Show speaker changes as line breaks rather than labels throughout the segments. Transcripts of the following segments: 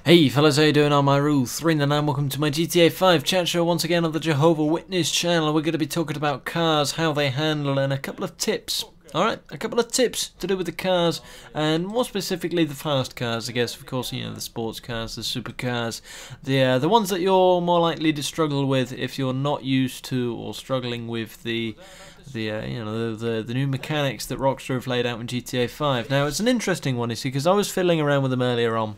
Hey fellas, how you doing? I'm Rule399. Welcome to my GTA 5 chat show once again on the Jehovah Witness channel. We're going to be talking about cars, how they handle, and a couple of tips. Alright, a couple of tips to do with the cars, and more specifically the fast cars, I guess. Of course, you know, the sports cars, the supercars, the ones that you're more likely to struggle with if you're not used to or struggling with the new mechanics that Rockstar have laid out in GTA 5. Now, it's an interesting one, you see, because I was fiddling around with them earlier on.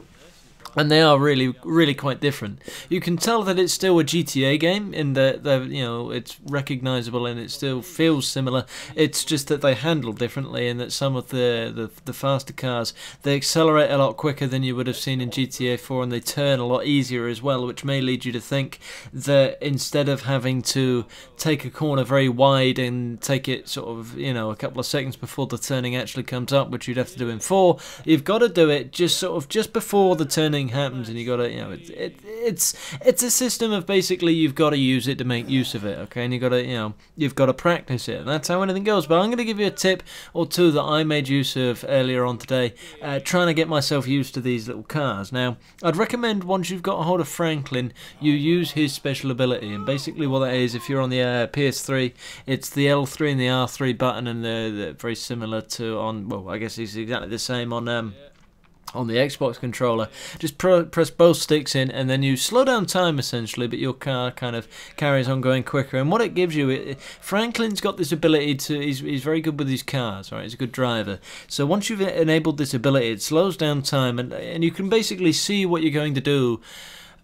And they are really quite different. You can tell that it's still a GTA game in that it's recognisable and it still feels similar. It's just that they handle differently, and that some of the faster cars, they accelerate a lot quicker than you would have seen in GTA 4, and they turn a lot easier as well, which may lead you to think that instead of having to take a corner very wide and take it sort of a couple of seconds before the turning actually comes up, which you'd have to do in 4, you've got to do it just before the turning happens, and you got to it's a system of basically you've got to use it to make use of it, okay, and you've got to practice it, and that's how anything goes. But I'm going to give you a tip or two that I made use of earlier on today, trying to get myself used to these little cars. Now, I'd recommend once you've got a hold of Franklin, you use his special ability, and basically what that is, if you're on the PS3, it's the L3 and the R3 button, and they're very similar to I guess it's exactly the same on the Xbox controller. Just press both sticks in, and then you slow down time essentially, but your car kind of carries on going quicker. And what it gives you, Franklin's got this ability to, he's very good with his cars, right? He's a good driver. So once you've enabled this ability, it slows down time, and you can basically see what you're going to do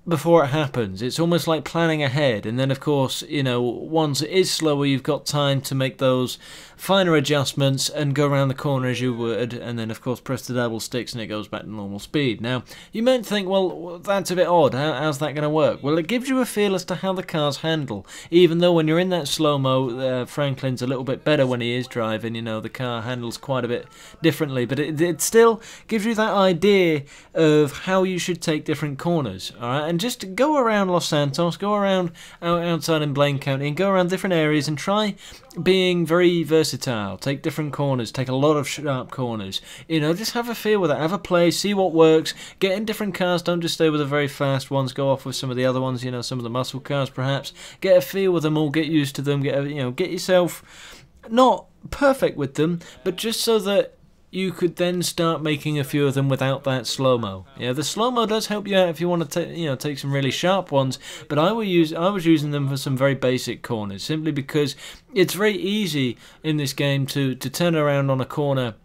before it happens. It's almost like planning ahead, and then of course, once it is slower, you've got time to make those finer adjustments and go around the corner as you would, and then of course press the double sticks and it goes back to normal speed. Now, you might think, well, that's a bit odd, how's that going to work? Well, it gives you a feel as to how the cars handle, even though when you're in that slow-mo, Franklin's a little bit better when he is driving, the car handles quite a bit differently, but it still gives you that idea of how you should take different corners, alright? And just go around Los Santos, go around outside in Blaine County, and go around different areas and try being very versatile. Take different corners, take a lot of sharp corners. Just have a feel with it, have a play, see what works, get in different cars, don't just stay with the very fast ones, go off with some of the other ones, some of the muscle cars perhaps. Get a feel with them all, get used to them, get yourself not perfect with them, but just so that you could then start making a few of them without that slow-mo. The slow-mo does help you out if you want to take some really sharp ones, but I was using them for some very basic corners, simply because it's very easy in this game to turn around on a corner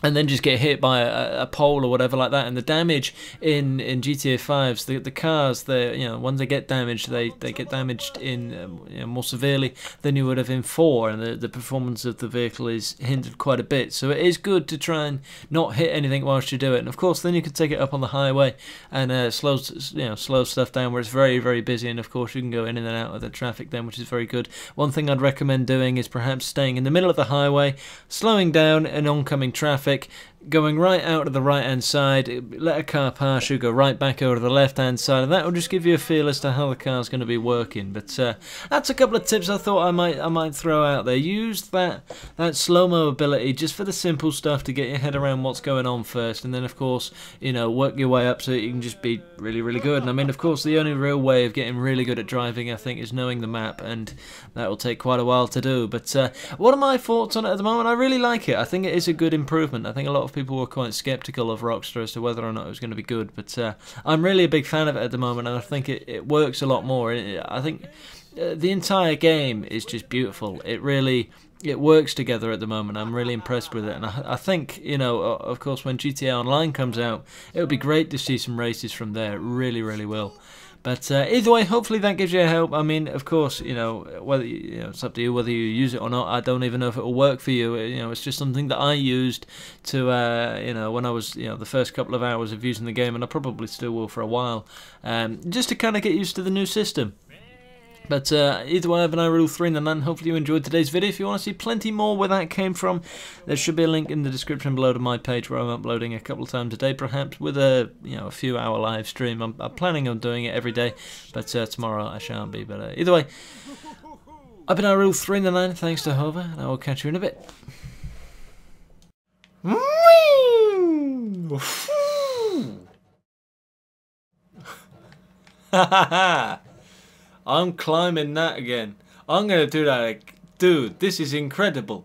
and then just get hit by a pole or whatever like that. And the damage in GTA 5's, the cars, when they get damaged, they get damaged in more severely than you would have in 4, and the performance of the vehicle is hindered quite a bit. So it is good to try and not hit anything whilst you do it. And of course, then you can take it up on the highway and slow stuff down where it's very busy. And of course, you can go in and out of the traffic then, which is very good. One thing I'd recommend doing is perhaps staying in the middle of the highway, slowing down an oncoming traffic, going right out to the right hand side, let a car pass you, go right back over to the left hand side, and that will just give you a feel as to how the car's going to be working. But that's a couple of tips I thought I might throw out there. Use that slow-mo ability just for the simple stuff to get your head around what's going on first, and then of course work your way up so that you can just be really good. And I mean, of course, the only real way of getting really good at driving, I think, is knowing the map, and that will take quite a while to do. But what are my thoughts on it at the moment? I really like it. I think it is a good improvement. I think a lot of people were quite skeptical of Rockstar as to whether or not it was going to be good, but I'm really a big fan of it at the moment, and I think it works a lot more. I think the entire game is just beautiful. It works together at the moment. I'm really impressed with it, and I think, of course, when GTA Online comes out, it would be great to see some races from there. It really will. But either way, hopefully that gives you a help. I mean, of course, whether it's up to you whether you use it or not. I don't even know if it will work for you. It's just something that I used to, when I was, the first couple of hours of using the game, and I probably still will for a while, just to kind of get used to the new system. But either way, I've been Rule399. Hopefully you enjoyed today's video. If you want to see plenty more where that came from, there should be a link in the description below to my page where I'm uploading a couple of times a day, perhaps with a few hour live stream. I'm planning on doing it every day, but tomorrow I shan't be. But either way, I've been Rule399. Thanks to Jehovah, and I will catch you in a bit. I'm climbing that again. I'm gonna do that. Dude, this is incredible.